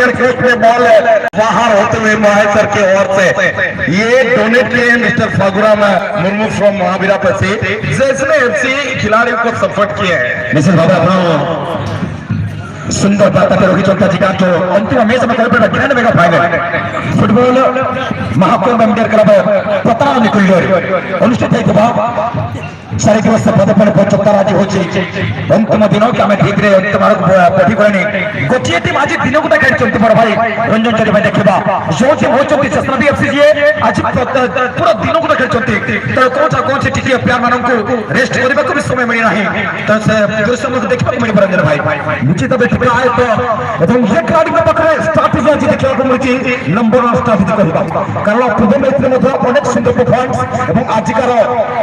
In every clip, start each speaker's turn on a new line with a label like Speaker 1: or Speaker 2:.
Speaker 1: Second post में ball बाहर होते हुए महेश्वर की ओर से ये डोनेट किए हैं मिस्टर फागुराम मुर्मू फ्रॉम महावीरा से, जिसने एफसी खिलाड़ियों को सपोर्ट किए हैं।
Speaker 2: निश्चित भाव आप सुंदर बात रोहित चौथा जी का जो अंतिम मैच में कल 92 का final football Mahakumbh Ambedkar club पता निकुल्लोरी अनुष्ठित है सारे दिवस पदपण 75 आज होची अंतिम दिन कि आम ठीक रे अंतिम पठी करनी गोटे टीम आज दिन को खेलते बड़ भाई रंजन चौधरी भाई देखा जो टीम होती चेस्नादी एफसी जी आज पूरा दिन को खेलते तो कौन से टिके प्लेयर मानक रेस्ट करने को भी समय मिलना है तो से दृश्य में देखा मिल रंजन भाई निश्चित भाव आए तो ये खिलाड़ी पाखे स्ट्राटेजी आज देखा मिली नंबर वन स्ट्राटेजी कहवा कारण पूर्व मैच में अनेक सुंदर परफॉर्मेंस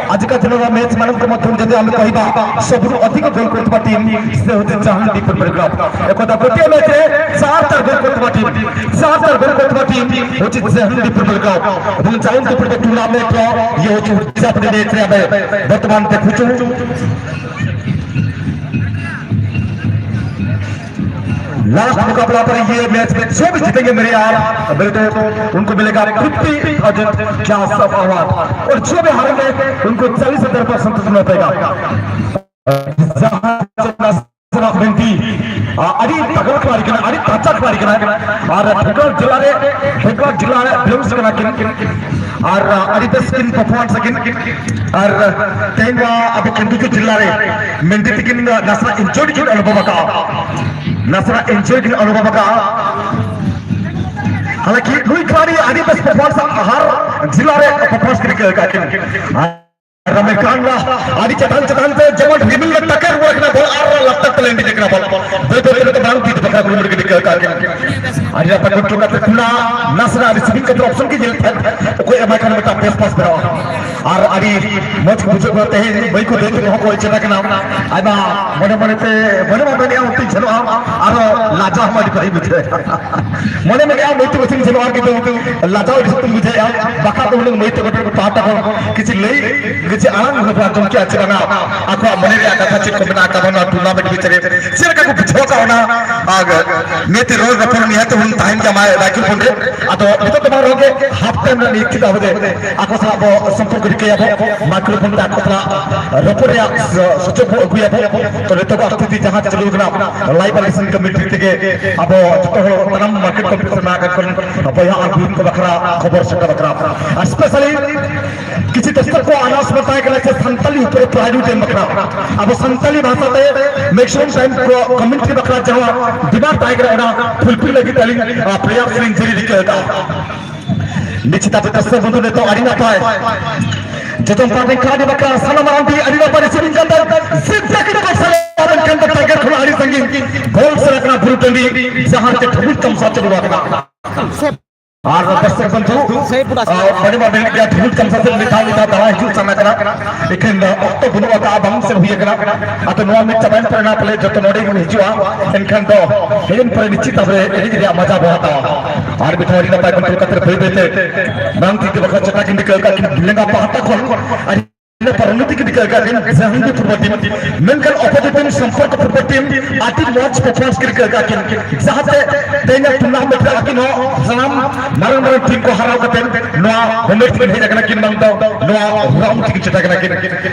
Speaker 2: आजिका दिन मैच मानक मध्य आम कह सब अधिक गोल करता टीम से होते जहांगीर फुटबॉल क्लब एक गोटे मैच चार गोल करता टीम चार गोल करता टीम होची जहांगीर फुटबॉल क्लब और जहांगीर फुटबॉल टूर्नामेंट ये होची उद्यापन मैच रे वर्तमान देखुछु लास्ट मुकाबला पर ये मैच में जो भी जीतेंगे मेरे यार मेरे दोस्त उनको मिलेगा 50,000 क्या सब अवार्ड और जो भी हारेंगे उनको 40,000% मिलेगा। अड़ी तगड़ खिलाड़ी करना अड़ी ताजा खिलाड़ी करना और भेगड़ जिला फिल्म्स करना किन और अड़ी स्किन परफॉर्मेंस किन और तेंगा अभी कंदुकु जिला रे मेंडी किन नसरा इंजॉय किन अनुभव का नसरा एंजॉय के अनुभव का हालांकि कोई खिलाड़ी आदि बस परफॉर्मेंस हर जिला रे परफॉर्मेंस करके रमेश कांगला आदि चटान से जमट रिबिल में टक्कर हुआ ना बॉल आर लगता टैलेंट देखना बॉल दो तो बाहर तीन पकड़ा गुड़ के निकल का आज अपन को टोका पुना नसरा रिसीविंग का ऑप्शन की जेल तो कोई अमाइकन में पेस पास करा और आदि मत बुझ करते हैं भाई को देख हो कोई चला के नाम आबा मने में होती चलो और लाजा हमारी भाई बुझे मने में क्या मोती वसिंग चलो आके तो लाजा तुम बुझे बाका तो लोग मोती को पाटा किसी ले किसी आनंद हो तुम क्या चलना आखो मने रे कथा चित को बिना का टूर्नामेंट भीतर सिर का बुझो का होना आग नेति रोज रफर नहीं है तो उन टाइम के हमारे राइफल फोन रे तो तो तुम्हारे होगे हाफ टाइम में निश्चित आवदे आखो साहब संपर्क के अब माइक्रोफोन का आखो रफर या सचो गुया तो रे तो स्थिति जहां चलो ना लाइव इलेक्शन कमिटी के अब तो तमाम मार्केट कंपटीशन में आकर अब यहां आगुन को बखरा खबर से बखरा स्पेशली किसी दस्तक को अनाउंस बताया गया है संताली ऊपर प्रायोरिटी बखरा अब संताली भाषा में मैक्सिमम टाइम को कमेंट्री बखरा जहां दिमाग टाइगर ना फुलफिल लगी ताली प्लेयर से इंजरी दिखेगा निश्चित आप दस्तक बंधु ने तो अरिना पाए जतन पाटे खिलाड़ी बखरा सलाम आंटी अरिना पर रिसीविंग अंदर जिंदगी का सलाम अंदर टाइगर खिलाड़ी संगी गोल से रखना भूल टंडी जहां से ठबुल कम सा चलवा था और दस्तक बंधु बड़े बड़े क्या ठुल कम से लिखा दवा हिजू समय करा लेकिन अक्तो बुनवा का बम से हुई करा अतो नवा में चबन पर ना पले जतो नोडी को हिजुआ इनखन तो हेन पर निश्चित भाबरे एही रे मजा बहुत और बिठोरी ना पाए कंट्रोल कतर भई बेते मांगती के वक्त चटा के निकल का लेंगा पहाटा खोल परिणति की निकल कर जहांगीर फुटबॉल टीम मिलकर अपोजिट टीम संपर्क फुटबॉल टीम आती मैच परफॉर्मेंस की निकल कर जहां से तेना टूर्नामेंट में आके नो सलाम मरन टीम को हराव करते नो होमेट के भेजा करना किन मांगता नो राउंड की चटा करना किन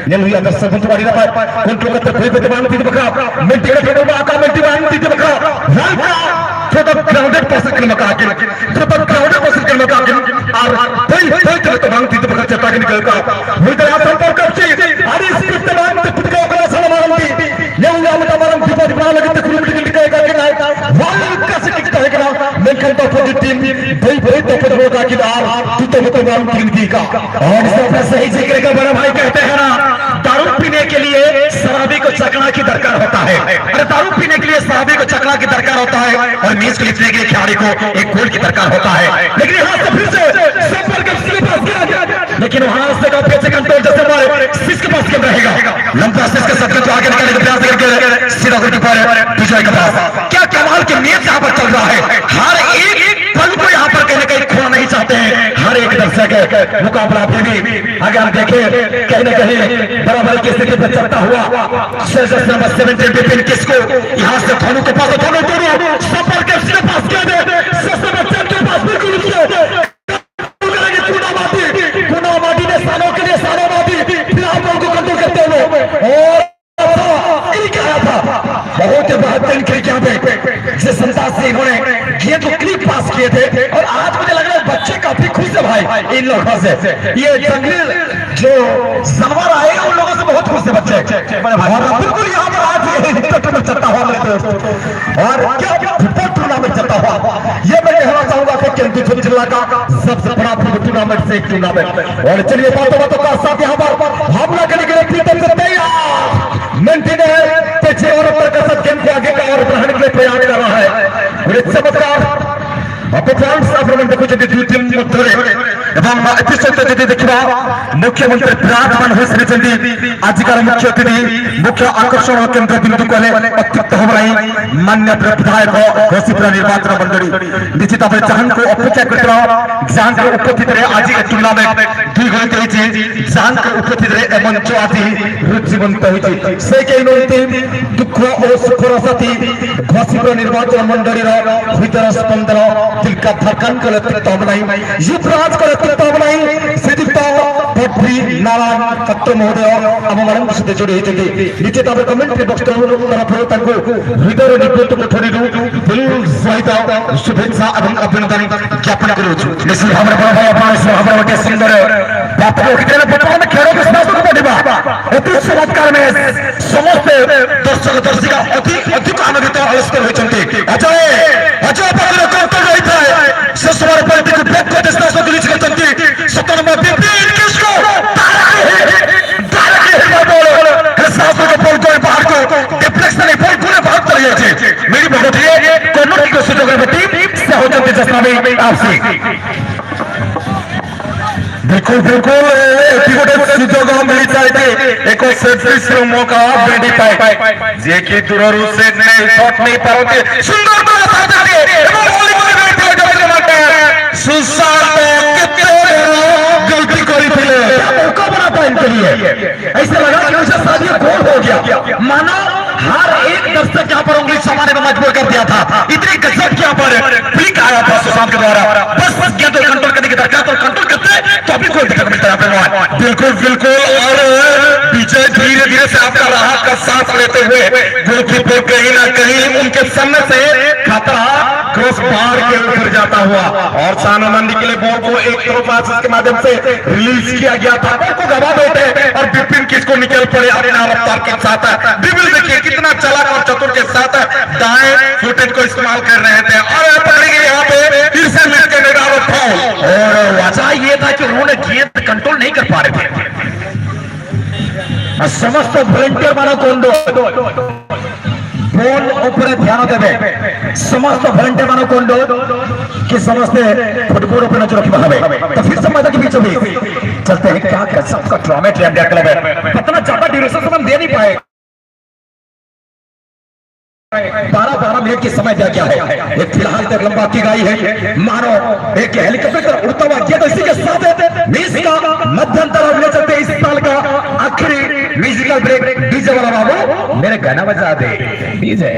Speaker 2: नेल हुई अगर सब तुम्हारी ना पाए कंट्रोल करते भई बेते मांगती तो बका मैं टेढ़े टेढ़े में आका मैं मांगती तो बका राइट तो क्राउडेड पर्सन के मका के तो क्राउडेड पर्सन के मका के और भई तो मांगती तो बका चटा के निकल का हुई तो संपर्क अरे स्क्रिप्ट में पुटका का सलाम आंटी ये हम तमाम डिपोजिट बना लगे तो ग्रुप टिकट का के ना वाल का से टिकट है ना मैं कहता अपोजिट टीम भाई तो फिर होगा कि तू तो नाम टीम का और इसका सही जिक्र का बड़ा भाई कहते हैं ना दारू पीने के लिए शराबी को चखना की दरकार होता है अरे दारू पीने के लिए शराबी को चखना की दरकार होता है और मैच को जीतने के लिए खिलाड़ी को एक गोल की दरकार होता है लेकिन यहां से फिर से संपर्क के पास गया लेकिन वहां से का पैसे कंट्रोल जैसे हमारे सिस के पास गेम रहेगा लंबा सिस के साथ जो आगे निकलने का प्रयास करके सीधा गोल कीपर विजय के पास क्या कमाल के मैच यहां पर चल रहा है हर एक पल को यहां पर कहने का खोना नहीं चाहते हैं हर एक दर्शक मुकाबला भी अगर आप देखें कहीं ना कहीं बराबर की स्थिति पर चलता हुआ नंबर 17 बिपिन किसको यहां से धोनी के पास दोनों संपर्क के पास जिस अंदाज से इन्होंने गेंद को क्लिप पास किए थे, और आज मुझे लग रहा है बच्चे काफी खुश है भाई इन लोगों से। ये जंगली जो जानवर आए उन लोगों से बहुत खुश है बच्चे। और बिल्कुल यहाँ पर आज में चलता हुआ मेरे दोस्त, और क्या फुटबॉल टूर्नामेंट चलता हुआ, ये मैं कहना चाहूंगा कि केंदुझर जिला का सबसे बड़ा फुटबॉल टूर्नामेंट से एक टूर्नामेंट। और चलिए बातों का साथ यहाँ पर हमला करने के लिए तैयार मेंटेनर पीछे और गेंद को आगे का और बढ़ाने के लिए प्रयास कर रहा है। चमत्कार मुख्यमंत्री विराजमान हो आजिकार मुख्य अतिथि मुख्य आकर्षण केन्द्र बिंदु कहले अत्युक्त भाई मान्य विधायक घोषित निर्वाचन मंडली निश्चित भाव जहां को अपेक्षा कर जहां के उपस्थित आज टूर्नामेंट 2 घंटे जहां के उपस्थित मंच आज रुचिवंत से दुख और सुखर साथी घोषित निर्वाचन मंडली हृदय स्पंदन दिल का धड़कन का नेतृत्व बनाई युवराज का नेतृत्व बनाई श्रीयुक्त पटरी नारायण पत्र महोदय आम सहित जोड़ी होती निश्चित भाव कमेंट्री बॉक्स तरफ हृदय निवृत्त कोठरी बिल सहित शुभेच्छा और अभिनंदन ज्ञापन करुँ निश्चित भाव गोटे सुंदर बर्तमान खेल अति चमत्कार में समस्त दर्शक दर्शिका अधिक आनंदित आलस्कर होती अजय अजय से समय पर मेरी बहुत सुযোগ से होती आपसे बिल्कुल बिल्कुल गोटे सुযোগ मिल जाए एक मौका बेडी पाए जे कि दूर से शॉट नहीं पाते सुंदर गलती करी मौका बना था इनके लिए। ऐसा लगा कि उसे शादी गोल हो गया, मानो हर एक दर्शक यहाँ पर उंगली समाने में मजबूर कर दिया था। इतनी गजब यहाँ पर फ्लिक आया था सुशांत के द्वारा, बस गेंद को कंट्रोल करने की दरकार और कंट्रोल करते तो अभी कोई दिक्कत मिलता है यहाँ पे। बिल्कुल बिल्कुल और विजय धीरे धीरे से आपका राहत का सांस लेते हुए गोलकीपर कहीं ना कहीं उनके सामने से खतरा क्रॉस बार के ऊपर जाता हुआ और सानंदी के लिए बॉल को एक तरफ के माध्यम से रिलीज किया गया था। बॉल को गवा देते और विपिन किसको निकल पड़े अपने रफ्तार के साथ। विपिन देखिए कितना चालाक और चतुर के साथ दाएं फुटेज को इस्तेमाल कर रहे थे और पकड़ेंगे यहाँ पे फिर से मिल के फाउल। और वजह ये था कि उन्होंने गेंद कंट्रोल नहीं कर पा रहे थे। समस्त वॉलंटियर मानो कौन बॉल ऊपर ध्यान देवे समस्त वॉलंटियर मानो कौन कि समस्त फुटबॉल ऊपर नजर रखी भावे तो फिर से मैदान के बीच में चलते हैं। क्या गजब का ड्रामा इंडिया क्लब है, इतना ज्यादा ड्यूरेशन हम दे नहीं पाए। 12 मिनट की समय दिया गया है। एक फिलहाल तक लंबा की गई है, मानो एक हेलीकॉप्टर उड़ता हुआ गया। इसी के साथ का मध्यंतर अगले चलते इस साल का आखिरी म्यूजिकल ब्रेक डीजे वाला बाबू मेरे गाना बजा दे डीजे।